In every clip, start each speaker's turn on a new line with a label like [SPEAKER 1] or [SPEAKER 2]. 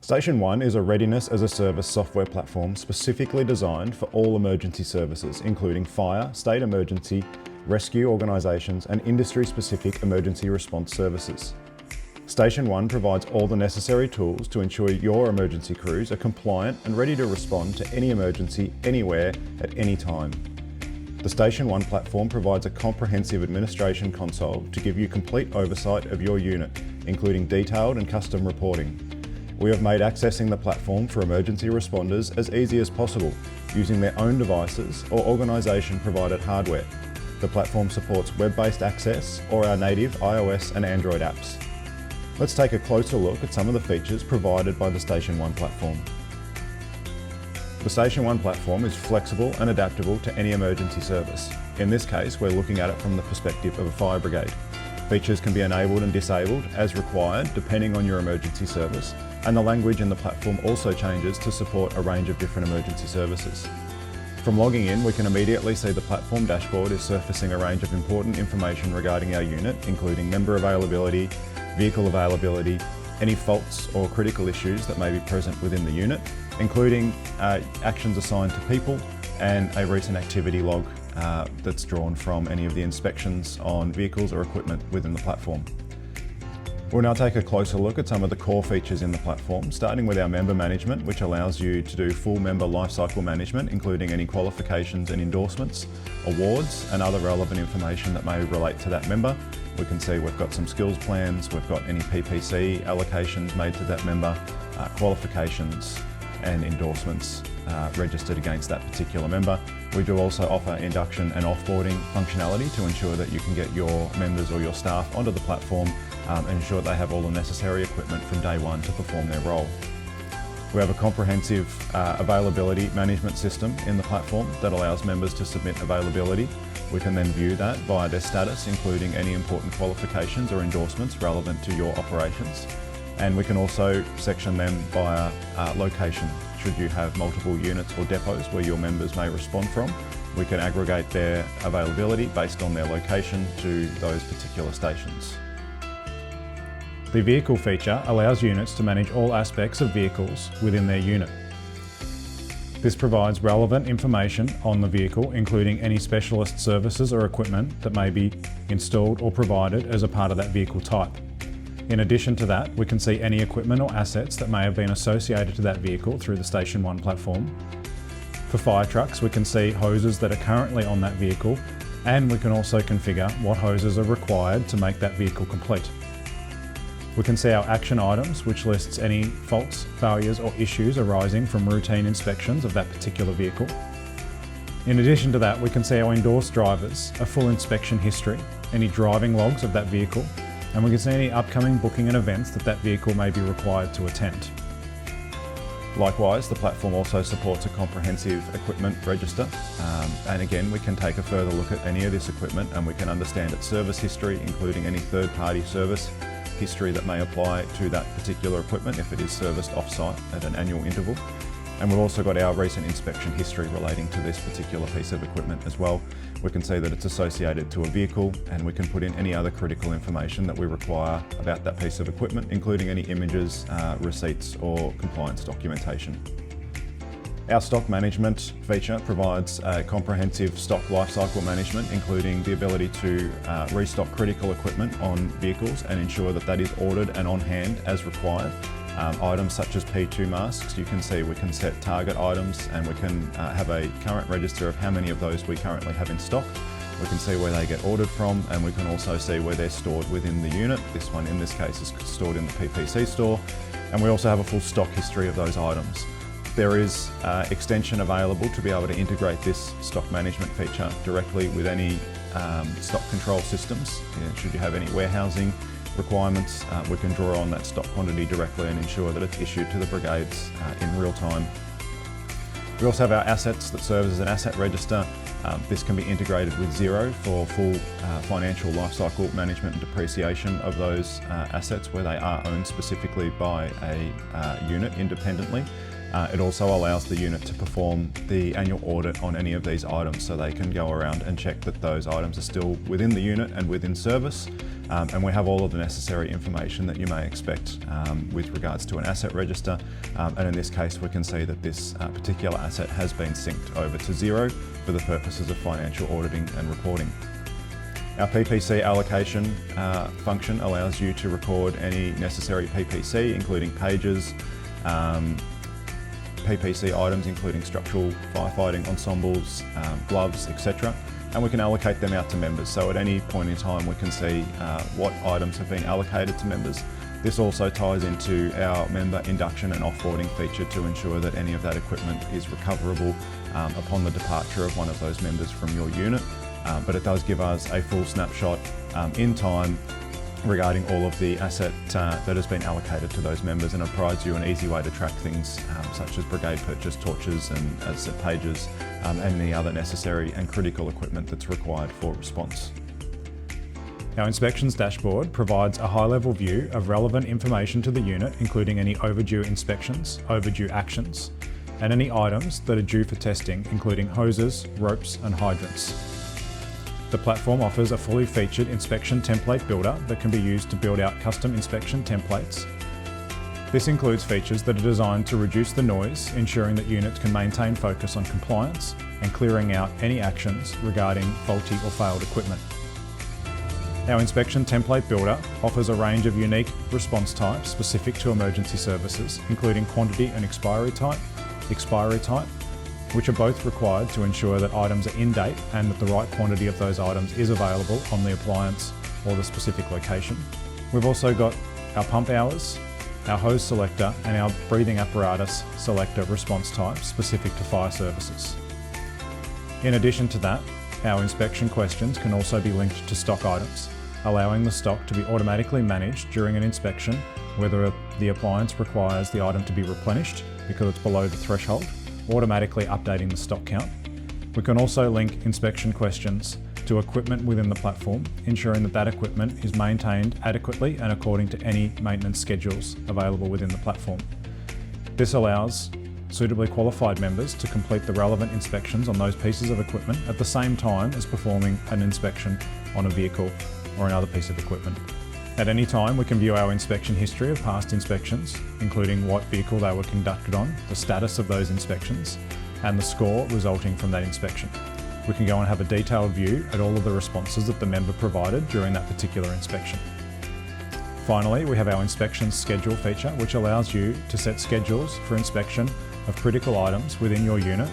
[SPEAKER 1] StationOne is a readiness as a service software platform specifically designed for all emergency services, including fire, state emergency, rescue organisations and industry-specific emergency response services. StationOne provides all the necessary tools to ensure your emergency crews are compliant and ready to respond to any emergency, anywhere, at any time. The StationOne platform provides a comprehensive administration console to give you complete oversight of your unit, including detailed and custom reporting. We have made accessing the platform for emergency responders as easy as possible, using their own devices or organisation-provided hardware. The platform supports web-based access or our native iOS and Android apps. Let's take a closer look at some of the features provided by the StationOne platform. The StationOne platform is flexible and adaptable to any emergency service. In this case, we're looking at it from the perspective of a fire brigade. Features can be enabled and disabled as required depending on your emergency service, and the language in the platform also changes to support a range of different emergency services. From logging in, we can immediately see the platform dashboard is surfacing a range of important information regarding our unit, including member availability, vehicle availability, any faults or critical issues that may be present within the unit, including actions assigned to people and a recent activity log that's drawn from any of the inspections on vehicles or equipment within the platform. We'll now take a closer look at some of the core features in the platform, starting with our member management, which allows you to do full member lifecycle management, including any qualifications and endorsements, awards, and other relevant information that may relate to that member. We can see we've got some skills plans, we've got any PPC allocations made to that member, qualifications and endorsements registered against that particular member. We do also offer induction and offboarding functionality to ensure that you can get your members or your staff onto the platform and ensure they have all the necessary equipment from day one to perform their role. We have a comprehensive availability management system in the platform that allows members to submit availability. We can then view that via their status, including any important qualifications or endorsements relevant to your operations. And we can also section them via location. Should you have multiple units or depots where your members may respond from, we can aggregate their availability based on their location to those particular stations. The vehicle feature allows units to manage all aspects of vehicles within their unit. This provides relevant information on the vehicle, including any specialist services or equipment that may be installed or provided as a part of that vehicle type. In addition to that, we can see any equipment or assets that may have been associated to that vehicle through the StationOne platform. For fire trucks, we can see hoses that are currently on that vehicle, and we can also configure what hoses are required to make that vehicle complete. We can see our action items, which lists any faults, failures or issues arising from routine inspections of that particular vehicle. In addition to that, we can see our endorsed drivers, a full inspection history, any driving logs of that vehicle, and we can see any upcoming booking and events that that vehicle may be required to attend. Likewise, the platform also supports a comprehensive equipment register, and again we can take a further look at any of this equipment and we can understand its service history, including any third-party service history that may apply to that particular equipment if it is serviced off-site at an annual interval. And we've also got our recent inspection history relating to this particular piece of equipment as well. We can see that it's associated to a vehicle, and we can put in any other critical information that we require about that piece of equipment, including any images, receipts or compliance documentation. Our stock management feature provides a comprehensive stock lifecycle management, including the ability to restock critical equipment on vehicles and ensure that that is ordered and on hand as required. Items such as P2 masks, you can see we can set target items and we can have a current register of how many of those we currently have in stock. We can see where they get ordered from, and we can also see where they're stored within the unit. This one in this case is stored in the PPC store, and we also have a full stock history of those items. There is extension available to be able to integrate this stock management feature directly with any stock control systems. Should you have any warehousing requirements, we can draw on that stock quantity directly and ensure that it's issued to the brigades in real time. We also have our assets that serve as an asset register. This can be integrated with Xero for full financial lifecycle management and depreciation of those assets where they are owned specifically by a unit independently. It also allows the unit to perform the annual audit on any of these items, so they can go around and check that those items are still within the unit and within service. And we have all of the necessary information that you may expect with regards to an asset register. And in this case, we can see that this particular asset has been synced over to 0 for the purposes of financial auditing and reporting. Our PPC allocation function allows you to record any necessary PPC, including pages, PPC items including structural firefighting ensembles, gloves, etc. And we can allocate them out to members. So at any point in time we can see what items have been allocated to members. This also ties into our member induction and offboarding feature to ensure that any of that equipment is recoverable upon the departure of one of those members from your unit. But it does give us a full snapshot in time regarding all of the asset that has been allocated to those members, and it provides you an easy way to track things such as brigade purchase torches and, as I said, pages and any other necessary and critical equipment that's required for response. Our inspections dashboard provides a high-level view of relevant information to the unit, including any overdue inspections, overdue actions, and any items that are due for testing, including hoses, ropes, and hydrants. The platform offers a fully featured inspection template builder that can be used to build out custom inspection templates. This includes features that are designed to reduce the noise, ensuring that units can maintain focus on compliance and clearing out any actions regarding faulty or failed equipment. Our inspection template builder offers a range of unique response types specific to emergency services, including quantity and expiry type, which are both required to ensure that items are in date and that the right quantity of those items is available on the appliance or the specific location. We've also got our pump hours, our hose selector, and our breathing apparatus selector response types specific to fire services. In addition to that, our inspection questions can also be linked to stock items, allowing the stock to be automatically managed during an inspection, whether the appliance requires the item to be replenished because it's below the threshold, automatically updating the stock count. We can also link inspection questions to equipment within the platform, ensuring that that equipment is maintained adequately and according to any maintenance schedules available within the platform. This allows suitably qualified members to complete the relevant inspections on those pieces of equipment at the same time as performing an inspection on a vehicle or another piece of equipment. At any time, we can view our inspection history of past inspections, including what vehicle they were conducted on, the status of those inspections, and the score resulting from that inspection. We can go and have a detailed view at all of the responses that the member provided during that particular inspection. Finally, we have our inspection schedule feature, which allows you to set schedules for inspection of critical items within your unit.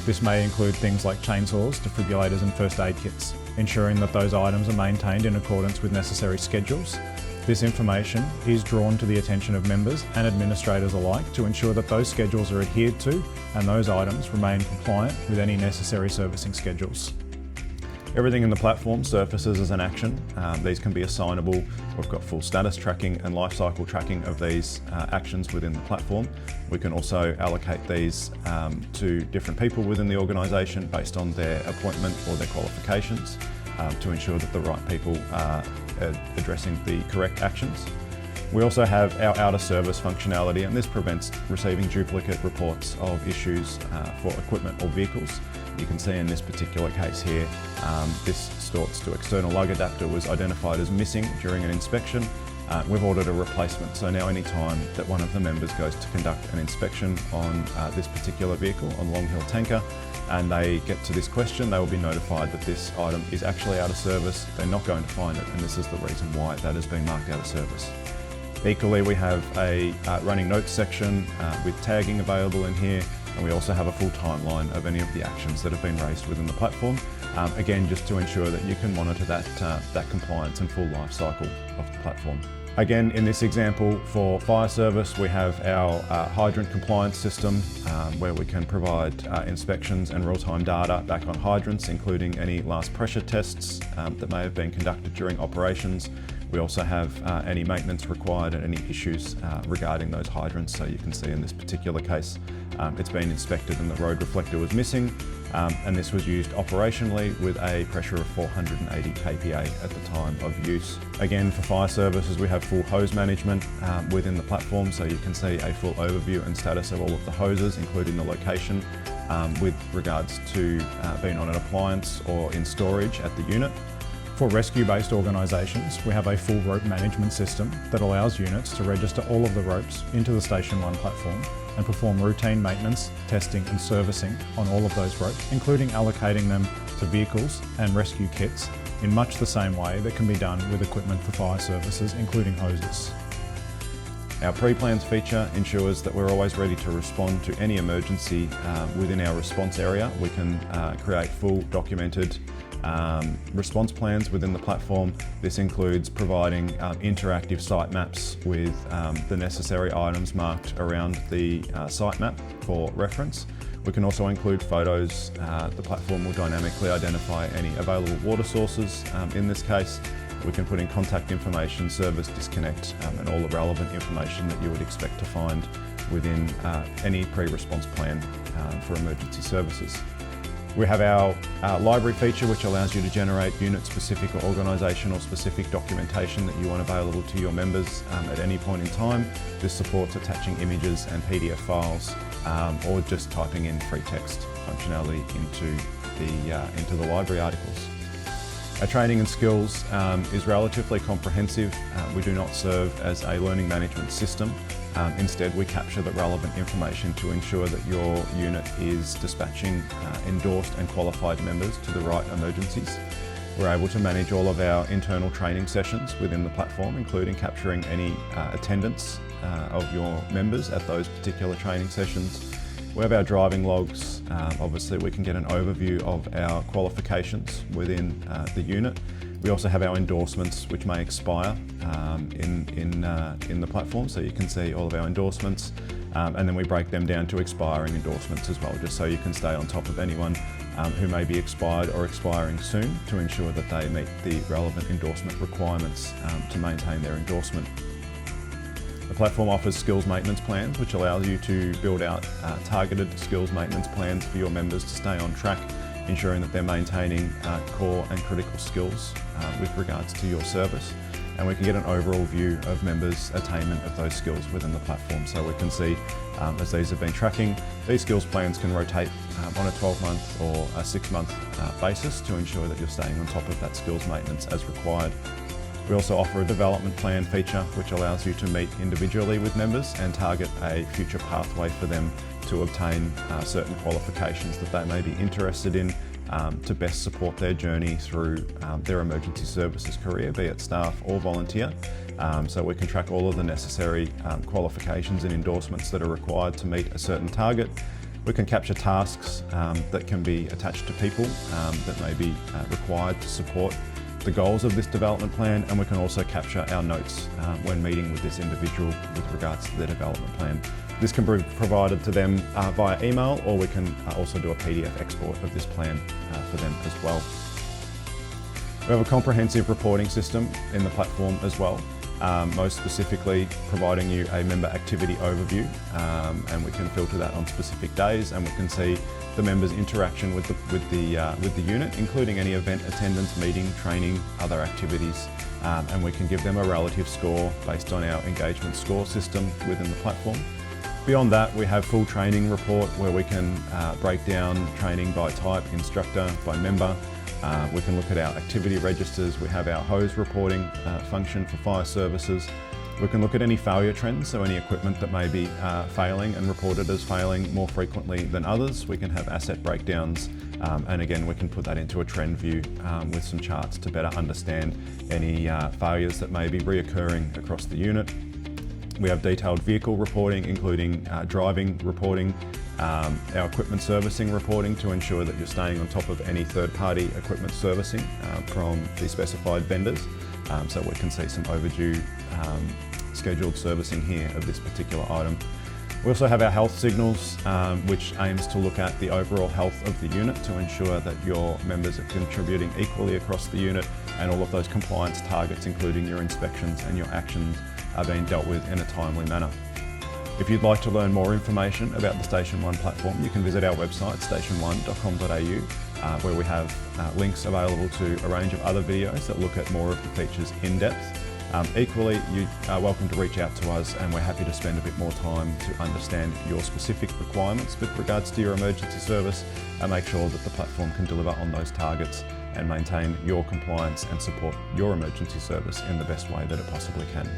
[SPEAKER 1] This may include things like chainsaws, defibrillators, and first aid kits, ensuring that those items are maintained in accordance with necessary schedules. This information is drawn to the attention of members and administrators alike to ensure that those schedules are adhered to and those items remain compliant with any necessary servicing schedules. Everything in the platform surfaces as an action. These can be assignable. We've got full status tracking and life cycle tracking of these actions within the platform. We can also allocate these to different people within the organisation based on their appointment or their qualifications to ensure that the right people are addressing the correct actions. We also have our out of service functionality, and this prevents receiving duplicate reports of issues for equipment or vehicles. You can see in this particular case here, this sorts to external lug adapter was identified as missing during an inspection. We've ordered a replacement, so now any time that one of the members goes to conduct an inspection on this particular vehicle, on Long Hill Tanker, and they get to this question, they will be notified that this item is actually out of service. They're not going to find it, and this is the reason why that has been marked out of service. Equally, we have a running notes section with tagging available in here, and we also have a full timeline of any of the actions that have been raised within the platform. Again, just to ensure that you can monitor that compliance and full life cycle of the platform. Again, in this example for fire service, we have our hydrant compliance system where we can provide inspections and real-time data back on hydrants, including any last pressure tests that may have been conducted during operations. We also have any maintenance required and any issues regarding those hydrants. So you can see in this particular case, it's been inspected and the road reflector was missing, and this was used operationally with a pressure of 480 kPa at the time of use. Again, for fire services, we have full hose management within the platform, so you can see a full overview and status of all of the hoses, including the location, with regards to being on an appliance or in storage at the unit. For rescue-based organisations, we have a full rope management system that allows units to register all of the ropes into the StationOne platform and perform routine maintenance, testing and servicing on all of those ropes, including allocating them to vehicles and rescue kits in much the same way that can be done with equipment for fire services, including hoses. Our pre-plans feature ensures that we're always ready to respond to any emergency within our response area. We can create full documented response plans within the platform. This includes providing interactive site maps with the necessary items marked around the site map for reference. We can also include photos. The platform will dynamically identify any available water sources. In this case, we can put in contact information, service disconnect, and all the relevant information that you would expect to find within any pre-response plan for emergency services. We have our library feature, which allows you to generate unit-specific or organisational specific documentation that you want available to your members at any point in time. This supports attaching images and PDF files, or just typing in free text functionality into the library articles. Our training and skills is relatively comprehensive. We do not serve as a learning management system. Instead, we capture the relevant information to ensure that your unit is dispatching endorsed and qualified members to the right emergencies. We're able to manage all of our internal training sessions within the platform, including capturing any attendance of your members at those particular training sessions. We have our driving logs. Obviously, we can get an overview of our qualifications within the unit. We also have our endorsements, which may expire in the platform, so you can see all of our endorsements, and then we break them down to expiring endorsements as well, just so you can stay on top of anyone who may be expired or expiring soon to ensure that they meet the relevant endorsement requirements to maintain their endorsement. The platform offers skills maintenance plans, which allows you to build out targeted skills maintenance plans for your members to stay on track, ensuring that they're maintaining core and critical skills with regards to your service. And we can get an overall view of members' attainment of those skills within the platform. So we can see, as these have been tracking, these skills plans can rotate on a 12-month or a 6-month basis to ensure that you're staying on top of that skills maintenance as required. We also offer a development plan feature, which allows you to meet individually with members and target a future pathway for them to obtain certain qualifications that they may be interested in to best support their journey through their emergency services career, be it staff or volunteer. So we can track all of the necessary qualifications and endorsements that are required to meet a certain target. We can capture tasks that can be attached to people that may be required to support the goals of this development plan, and we can also capture our notes when meeting with this individual with regards to their development plan. This can be provided to them via email, or we can also do a PDF export of this plan for them as well. We have a comprehensive reporting system in the platform as well, most specifically providing you a member activity overview, and we can filter that on specific days, and we can see the members' interaction with the unit, including any event attendance, meeting, training, other activities, and we can give them a relative score based on our engagement score system within the platform. Beyond that, we have full training report where we can break down training by type, instructor, by member. We can look at our activity registers. We have our hose reporting function for fire services. We can look at any failure trends, so any equipment that may be failing and reported as failing more frequently than others. We can have asset breakdowns, and again, we can put that into a trend view with some charts to better understand any failures that may be reoccurring across the unit. We have detailed vehicle reporting, including driving reporting, our equipment servicing reporting to ensure that you're staying on top of any third-party equipment servicing from the specified vendors. So we can see some overdue scheduled servicing here of this particular item. We also have our health signals, which aims to look at the overall health of the unit to ensure that your members are contributing equally across the unit, and all of those compliance targets, including your inspections and your actions, are being dealt with in a timely manner. If you'd like to learn more information about the StationOne platform, you can visit our website, stationone.com.au, where we have links available to a range of other videos that look at more of the features in depth. Equally, you are welcome to reach out to us, and we're happy to spend a bit more time to understand your specific requirements with regards to your emergency service and make sure that the platform can deliver on those targets and maintain your compliance and support your emergency service in the best way that it possibly can.